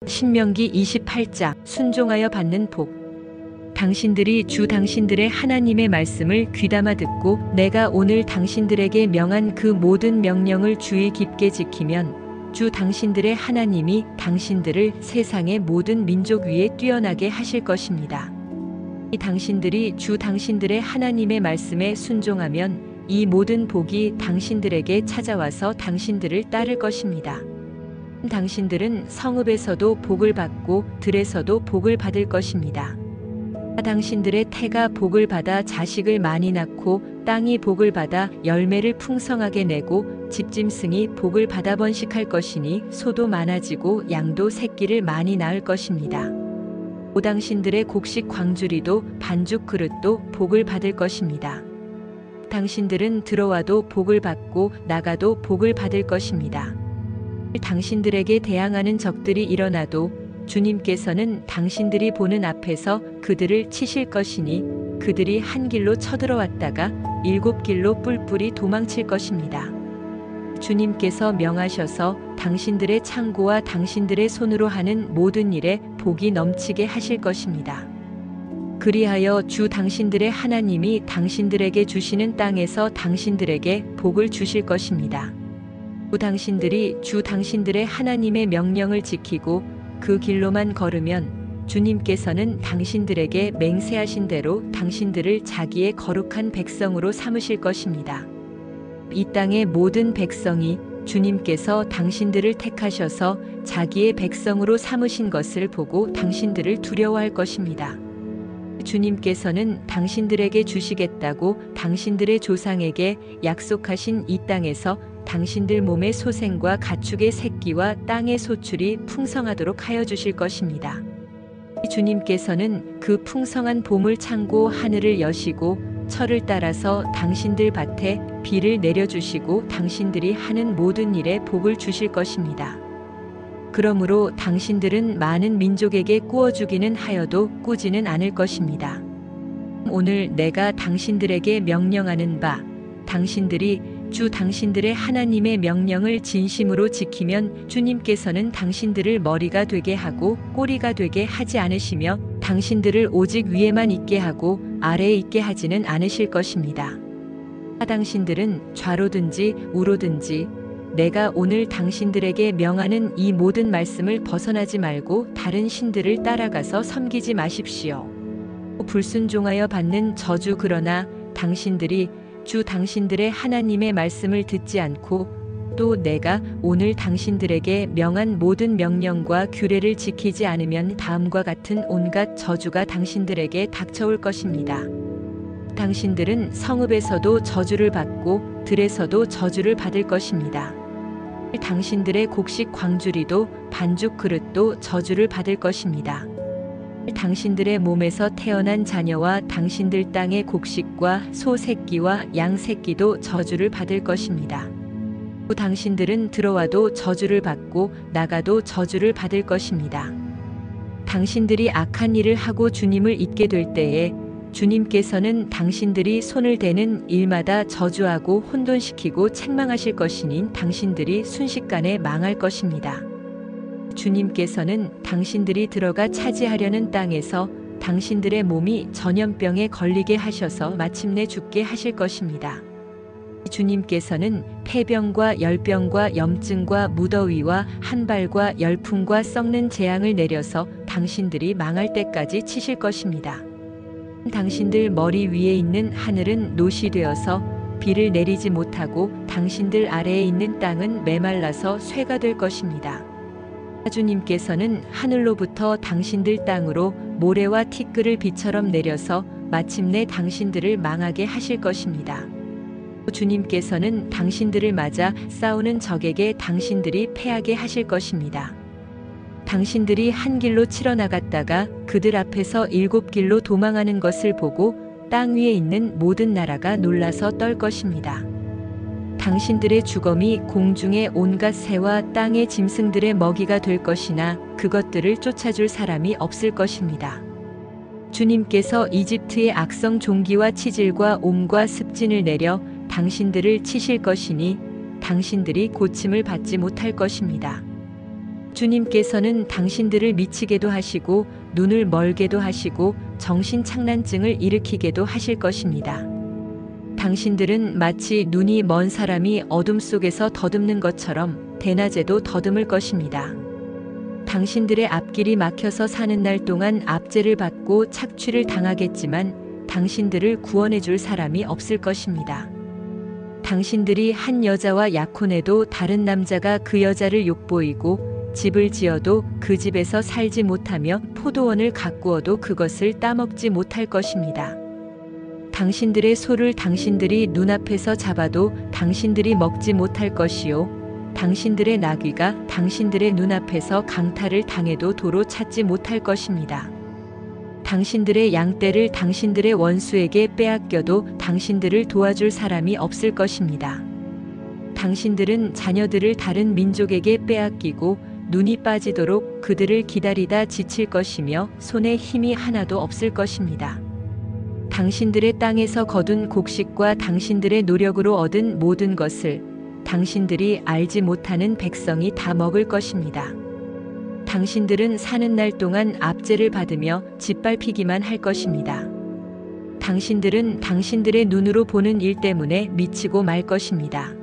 신명기 28장 순종하여 받는 복. 당신들이 주 당신들의 하나님의 말씀을 귀담아 듣고 내가 오늘 당신들에게 명한 그 모든 명령을 주의 깊게 지키면 주 당신들의 하나님이 당신들을 세상의 모든 민족 위에 뛰어나게 하실 것입니다. 당신들이 주 당신들의 하나님의 말씀에 순종하면 이 모든 복이 당신들에게 찾아와서 당신들을 따를 것입니다. 당신들은 성읍에서도 복을 받고 들에서도 복을 받을 것입니다. 당신들의 태가 복을 받아 자식을 많이 낳고 땅이 복을 받아 열매를 풍성하게 내고 집짐승이 복을 받아 번식할 것이니 소도 많아지고 양도 새끼를 많이 낳을 것입니다. 당신들의 곡식 광주리도 반죽 그릇도 복을 받을 것입니다. 당신들은 들어와도 복을 받고 나가도 복을 받을 것입니다. 당신들에게 대항하는 적들이 일어나도 주님께서는 당신들이 보는 앞에서 그들을 치실 것이니 그들이 한 길로 쳐들어왔다가 7길로 뿔뿔이 도망칠 것입니다. 주님께서 명하셔서 당신들의 창고와 당신들의 손으로 하는 모든 일에 복이 넘치게 하실 것입니다. 그리하여 주 당신들의 하나님이 당신들에게 주시는 땅에서 당신들에게 복을 주실 것입니다. 당신들이 주 당신들의 하나님의 명령을 지키고 그 길로만 걸으면 주님께서는 당신들에게 맹세하신 대로 당신들을 자기의 거룩한 백성으로 삼으실 것입니다. 이 땅의 모든 백성이 주님께서 당신들을 택하셔서 자기의 백성으로 삼으신 것을 보고 당신들을 두려워할 것입니다. 주님께서는 당신들에게 주시겠다고 당신들의 조상에게 약속하신 이 땅에서 당신들 몸의 소생과 가축의 새끼와 땅의 소출이 풍성하도록 하여 주실 것입니다. 주님께서는 그 풍성한 보물 창고 하늘을 여시고 철을 따라서 당신들 밭에 비를 내려주시고 당신들이 하는 모든 일에 복을 주실 것입니다. 그러므로 당신들은 많은 민족에게 꾸어주기는 하여도 꾸지는 않을 것입니다. 오늘 내가 당신들에게 명령하는 바 당신들이 주 당신들의 하나님의 명령을 진심으로 지키면 주님께서는 당신들을 머리가 되게 하고 꼬리가 되게 하지 않으시며 당신들을 오직 위에만 있게 하고 아래에 있게 하지는 않으실 것입니다. 당신들은 좌로든지 우로든지 내가 오늘 당신들에게 명하는 이 모든 말씀을 벗어나지 말고 다른 신들을 따라가서 섬기지 마십시오. 불순종하여 받는 저주. 그러나 당신들이 주 당신들의 하나님의 말씀을 듣지 않고 또 내가 오늘 당신들에게 명한 모든 명령과 규례를 지키지 않으면 다음과 같은 온갖 저주가 당신들에게 닥쳐올 것입니다. 당신들은 성읍에서도 저주를 받고 들에서도 저주를 받을 것입니다. 당신들의 곡식 광주리도 반죽 그릇도 저주를 받을 것입니다. 당신들의 몸에서 태어난 자녀와 당신들 땅의 곡식과 소 새끼와 양 새끼도 저주를 받을 것입니다. 당신들은 들어와도 저주를 받고 나가도 저주를 받을 것입니다. 당신들이 악한 일을 하고 주님을 잊게 될 때에 주님께서는 당신들이 손을 대는 일마다 저주하고 혼돈시키고 책망하실 것이니 당신들이 순식간에 망할 것입니다. 주님께서는 당신들이 들어가 차지하려는 땅에서 당신들의 몸이 전염병에 걸리게 하셔서 마침내 죽게 하실 것입니다. 주님께서는 폐병과 열병과 염증과 무더위와 한발과 열풍과 썩는 재앙을 내려서 당신들이 망할 때까지 치실 것입니다. 당신들 머리 위에 있는 하늘은 노시 되어서 비를 내리지 못하고 당신들 아래에 있는 땅은 메말라서 쇠가 될 것입니다. 주님께서는 하늘로부터 당신들 땅으로 모래와 티끌을 비처럼 내려서 마침내 당신들을 망하게 하실 것입니다. 주님께서는 당신들을 맞아 싸우는 적에게 당신들이 패하게 하실 것입니다. 당신들이 한 길로 치러 나갔다가 그들 앞에서 7길로 도망하는 것을 보고 땅 위에 있는 모든 나라가 놀라서 떨 것입니다. 당신들의 주검이 공중의 온갖 새와 땅의 짐승들의 먹이가 될 것이나 그것들을 쫓아줄 사람이 없을 것입니다. 주님께서 이집트의 악성 종기와 치질과 옴과 습진을 내려 당신들을 치실 것이니 당신들이 고침을 받지 못할 것입니다. 주님께서는 당신들을 미치게도 하시고 눈을 멀게도 하시고 정신착란증을 일으키게도 하실 것입니다. 당신들은 마치 눈이 먼 사람이 어둠 속에서 더듬는 것처럼 대낮에도 더듬을 것입니다. 당신들의 앞길이 막혀서 사는 날 동안 압제를 받고 착취를 당하겠지만 당신들을 구원해 줄 사람이 없을 것입니다. 당신들이 한 여자와 약혼해도 다른 남자가 그 여자를 욕보이고 집을 지어도 그 집에서 살지 못하며 포도원을 가꾸어도 그것을 따먹지 못할 것입니다. 당신들의 소를 당신들이 눈앞에서 잡아도 당신들이 먹지 못할 것이요. 당신들의 나귀가 당신들의 눈앞에서 강탈을 당해도 도로 찾지 못할 것입니다. 당신들의 양떼를 당신들의 원수에게 빼앗겨도 당신들을 도와줄 사람이 없을 것입니다. 당신들은 자녀들을 다른 민족에게 빼앗기고 눈이 빠지도록 그들을 기다리다 지칠 것이며 손에 힘이 하나도 없을 것입니다. 당신들의 땅에서 거둔 곡식과 당신들의 노력으로 얻은 모든 것을 당신들이 알지 못하는 백성이 다 먹을 것입니다. 당신들은 사는 날 동안 압제를 받으며 짓밟히기만 할 것입니다. 당신들은 당신들의 눈으로 보는 일 때문에 미치고 말 것입니다.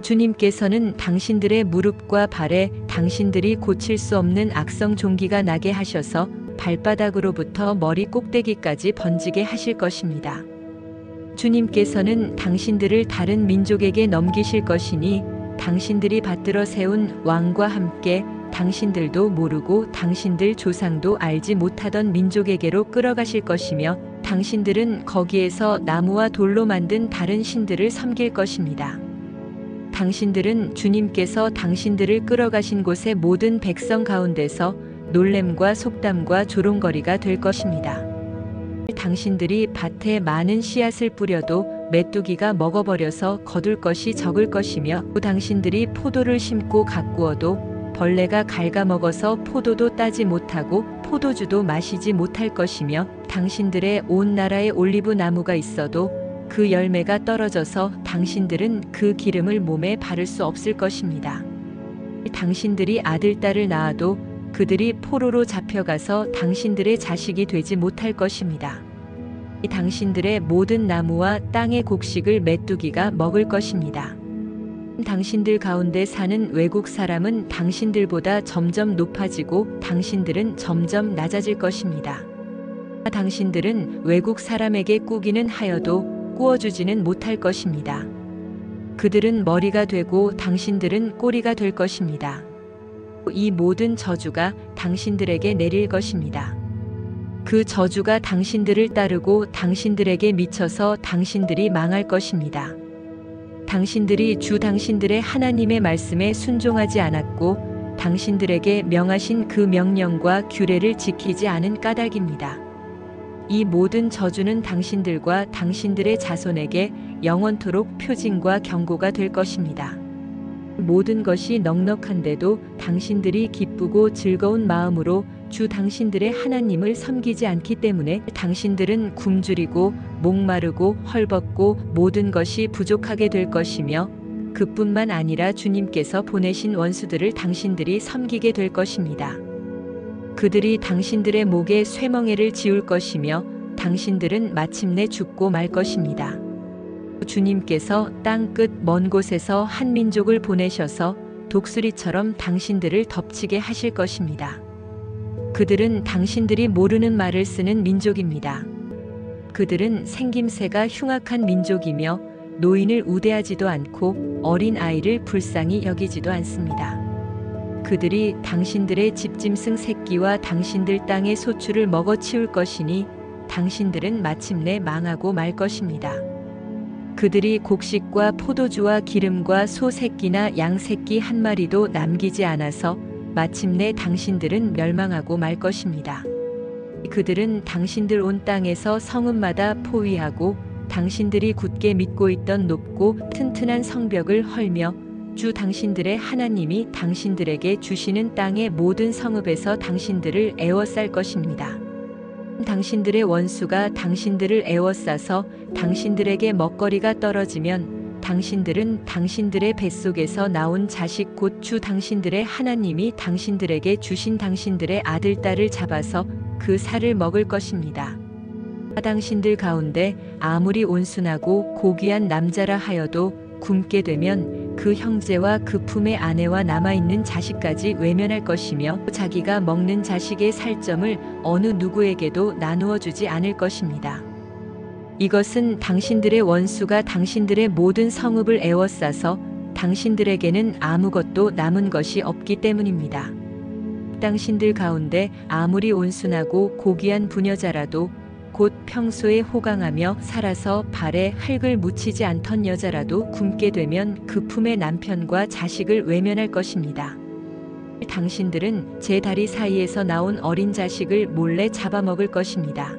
주님께서는 당신들의 무릎과 발에 당신들이 고칠 수 없는 악성 종기가 나게 하셔서 발바닥으로부터 머리 꼭대기까지 번지게 하실 것입니다. 주님께서는 당신들을 다른 민족에게 넘기실 것이니 당신들이 받들어 세운 왕과 함께 당신들도 모르고 당신들 조상도 알지 못하던 민족에게로 끌어가실 것이며 당신들은 거기에서 나무와 돌로 만든 다른 신들을 섬길 것입니다. 당신들은 주님께서 당신들을 끌어가신 곳의 모든 백성 가운데서 놀램과 속담과 조롱거리가 될 것입니다. 당신들이 밭에 많은 씨앗을 뿌려도 메뚜기가 먹어버려서 거둘 것이 적을 것이며 당신들이 포도를 심고 가꾸어도 벌레가 갉아먹어서 포도도 따지 못하고 포도주도 마시지 못할 것이며 당신들의 온 나라에 올리브 나무가 있어도 그 열매가 떨어져서 당신들은 그 기름을 몸에 바를 수 없을 것입니다. 당신들이 아들, 딸을 낳아도 그들이 포로로 잡혀가서 당신들의 자식이 되지 못할 것입니다. 당신들의 모든 나무와 땅의 곡식을 메뚜기가 먹을 것입니다. 당신들 가운데 사는 외국 사람은 당신들보다 점점 높아지고 당신들은 점점 낮아질 것입니다. 당신들은 외국 사람에게 꾸기는 하여도 꾸어주지는 못할 것입니다. 그들은 머리가 되고 당신들은 꼬리가 될 것입니다. 이 모든 저주가 당신들에게 내릴 것입니다. 그 저주가 당신들을 따르고 당신들에게 미쳐서 당신들이 망할 것입니다. 당신들이 주 당신들의 하나님의 말씀에 순종하지 않았고 당신들에게 명하신 그 명령과 규례를 지키지 않은 까닭입니다. 이 모든 저주는 당신들과 당신들의 자손에게 영원토록 표징과 경고가 될 것입니다. 모든 것이 넉넉한데도 당신들이 기쁘고 즐거운 마음으로 주 당신들의 하나님을 섬기지 않기 때문에 당신들은 굶주리고 목마르고 헐벗고 모든 것이 부족하게 될 것이며 그뿐만 아니라 주님께서 보내신 원수들을 당신들이 섬기게 될 것입니다. 그들이 당신들의 목에 쇠멍에를 지울 것이며 당신들은 마침내 죽고 말 것입니다. 주님께서 땅 끝 먼 곳에서 한 민족을 보내셔서 독수리처럼 당신들을 덮치게 하실 것입니다. 그들은 당신들이 모르는 말을 쓰는 민족입니다. 그들은 생김새가 흉악한 민족이며 노인을 우대하지도 않고 어린 아이를 불쌍히 여기지도 않습니다. 그들이 당신들의 집짐승 새끼와 당신들 땅의 소출을 먹어치울 것이니 당신들은 마침내 망하고 말 것입니다. 그들이 곡식과 포도주와 기름과 소 새끼나 양 새끼 한 마리도 남기지 않아서 마침내 당신들은 멸망하고 말 것입니다. 그들은 당신들 온 땅에서 성읍마다 포위하고 당신들이 굳게 믿고 있던 높고 튼튼한 성벽을 헐며 주 당신들의 하나님이 당신들에게 주시는 땅의 모든 성읍에서 당신들을 애워쌀 것입니다. 당신들의 원수가 당신들을 애워싸서 당신들에게 먹거리가 떨어지면 당신들은 당신들의 뱃속에서 나온 자식 곧 주 당신들의 하나님이 당신들에게 주신 당신들의 아들 딸을 잡아서 그 살을 먹을 것입니다. 당신들 가운데 아무리 온순하고 고귀한 남자라 하여도 굶게 되면 그 형제와 그 품의 아내와 남아있는 자식까지 외면할 것이며 자기가 먹는 자식의 살점을 어느 누구에게도 나누어 주지 않을 것입니다. 이것은 당신들의 원수가 당신들의 모든 성읍을 에워싸서 당신들에게는 아무것도 남은 것이 없기 때문입니다. 당신들 가운데 아무리 온순하고 고귀한 부녀자라도 곧 평소에 호강하며 살아서 발에 흙을 묻히지 않던 여자라도 굶게 되면 그 품의 남편과 자식을 외면할 것입니다. 당신들은 제 다리 사이에서 나온 어린 자식을 몰래 잡아먹을 것입니다.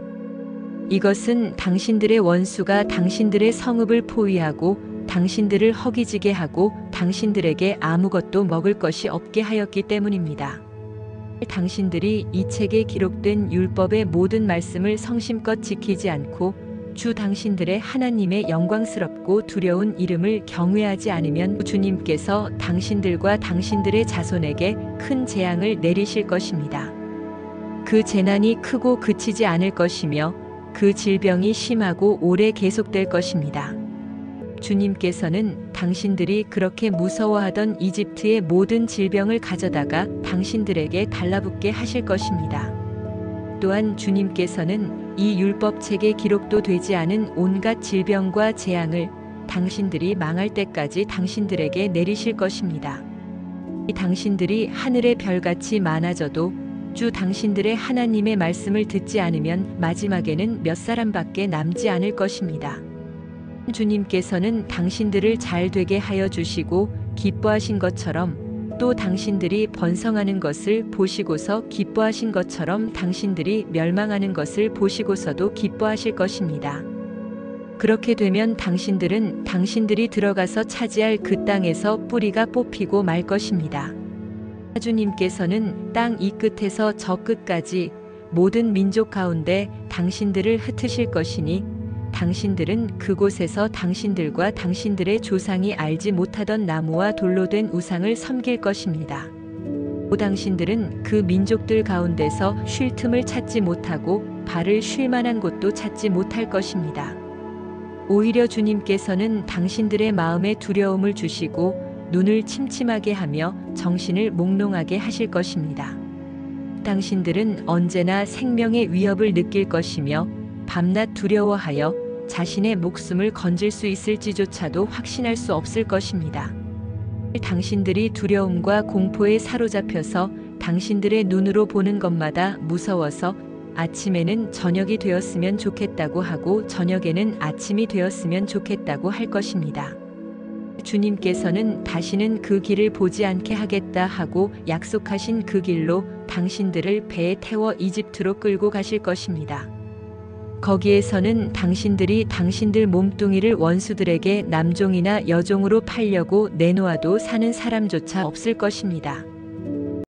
이것은 당신들의 원수가 당신들의 성읍을 포위하고 당신들을 허기지게 하고 당신들에게 아무것도 먹을 것이 없게 하였기 때문입니다. 당신들이 이 책에 기록된 율법의 모든 말씀을 성심껏 지키지 않고 주 당신들의 하나님의 영광스럽고 두려운 이름을 경외하지 않으면 주님께서 당신들과 당신들의 자손에게 큰 재앙을 내리실 것입니다. 그 재난이 크고 그치지 않을 것이며 그 질병이 심하고 오래 계속될 것입니다. 주님께서는 당신들이 그렇게 무서워하던 이집트의 모든 질병을 가져다가 당신들에게 달라붙게 하실 것입니다. 또한 주님께서는 이 율법책에 기록도 되지 않은 온갖 질병과 재앙을 당신들이 망할 때까지 당신들에게 내리실 것입니다. 당신들이 하늘의 별같이 많아져도 주 당신들의 하나님의 말씀을 듣지 않으면 마지막에는 몇 사람밖에 남지 않을 것입니다. 주님께서는 당신들을 잘 되게 하여 주시고 기뻐하신 것처럼 또 당신들이 번성하는 것을 보시고서 기뻐하신 것처럼 당신들이 멸망하는 것을 보시고서도 기뻐하실 것입니다. 그렇게 되면 당신들은 당신들이 들어가서 차지할 그 땅에서 뿌리가 뽑히고 말 것입니다. 주님께서는 땅 이 끝에서 저 끝까지 모든 민족 가운데 당신들을 흩으실 것이니 당신들은 그곳에서 당신들과 당신들의 조상이 알지 못하던 나무와 돌로 된 우상을 섬길 것입니다. 또 당신들은 그 민족들 가운데서 쉴 틈을 찾지 못하고 발을 쉴 만한 곳도 찾지 못할 것입니다. 오히려 주님께서는 당신들의 마음에 두려움을 주시고 눈을 침침하게 하며 정신을 몽롱하게 하실 것입니다. 당신들은 언제나 생명의 위협을 느낄 것이며 밤낮 두려워하여 자신의 목숨을 건질 수 있을지조차도 확신할 수 없을 것입니다. 당신들이 두려움과 공포에 사로잡혀서 당신들의 눈으로 보는 것마다 무서워서 아침에는 저녁이 되었으면 좋겠다고 하고 저녁에는 아침이 되었으면 좋겠다고 할 것입니다. 주님께서는 다시는 그 길을 보지 않게 하겠다 하고 약속하신 그 길로 당신들을 배에 태워 이집트로 끌고 가실 것입니다. 거기에서는 당신들이 당신들 몸뚱이를 원수들에게 남종이나 여종으로 팔려고 내놓아도 사는 사람조차 없을 것입니다.